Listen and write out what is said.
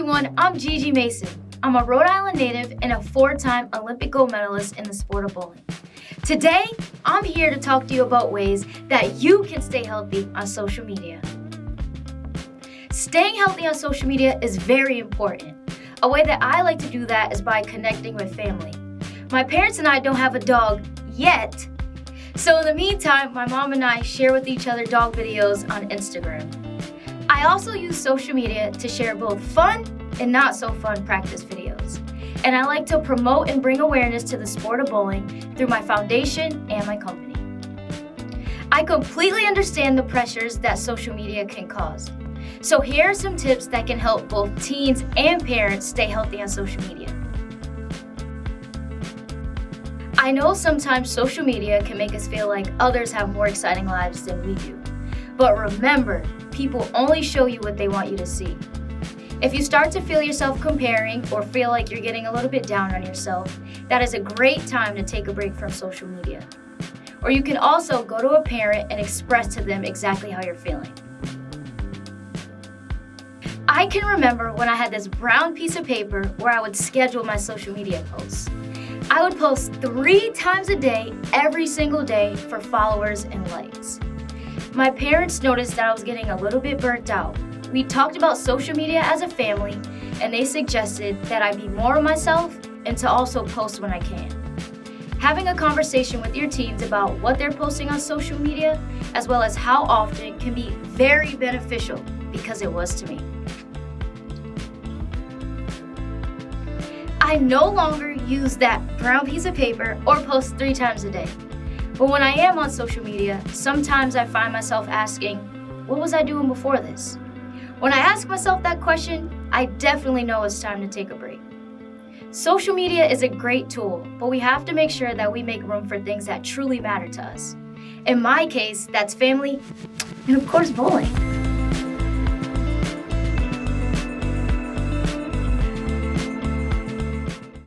everyone, I'm Gigi Mason. I'm a Rhode Island native and a 4-time Olympic gold medalist in the sport of bowling. Today, I'm here to talk to you about ways that you can stay healthy on social media. Staying healthy on social media is very important. A way that I like to do that is by connecting with family. My parents and I don't have a dog yet, so in the meantime, my mom and I share with each other dog videos on Instagram. I also use social media to share both fun and not so fun practice videos. And I like to promote and bring awareness to the sport of bowling through my foundation and my company. I completely understand the pressures that social media can cause. So here are some tips that can help both teens and parents stay healthy on social media. I know sometimes social media can make us feel like others have more exciting lives than we do. But remember, people only show you what they want you to see. If you start to feel yourself comparing or feel like you're getting a little bit down on yourself, that is a great time to take a break from social media. Or you can also go to a parent and express to them exactly how you're feeling. I can remember when I had this brown piece of paper where I would schedule my social media posts. I would post 3 times a day, every single day, for followers and likes. My parents noticed that I was getting a little bit burnt out. We talked about social media as a family, and they suggested that I be more of myself and to also post when I can. Having a conversation with your teens about what they're posting on social media, as well as how often, can be very beneficial, because it was to me. I no longer use that brown piece of paper or post 3 times a day. But when I am on social media, sometimes I find myself asking, what was I doing before this? When I ask myself that question, I definitely know it's time to take a break. Social media is a great tool, but we have to make sure that we make room for things that truly matter to us. In my case, that's family and of course bowling.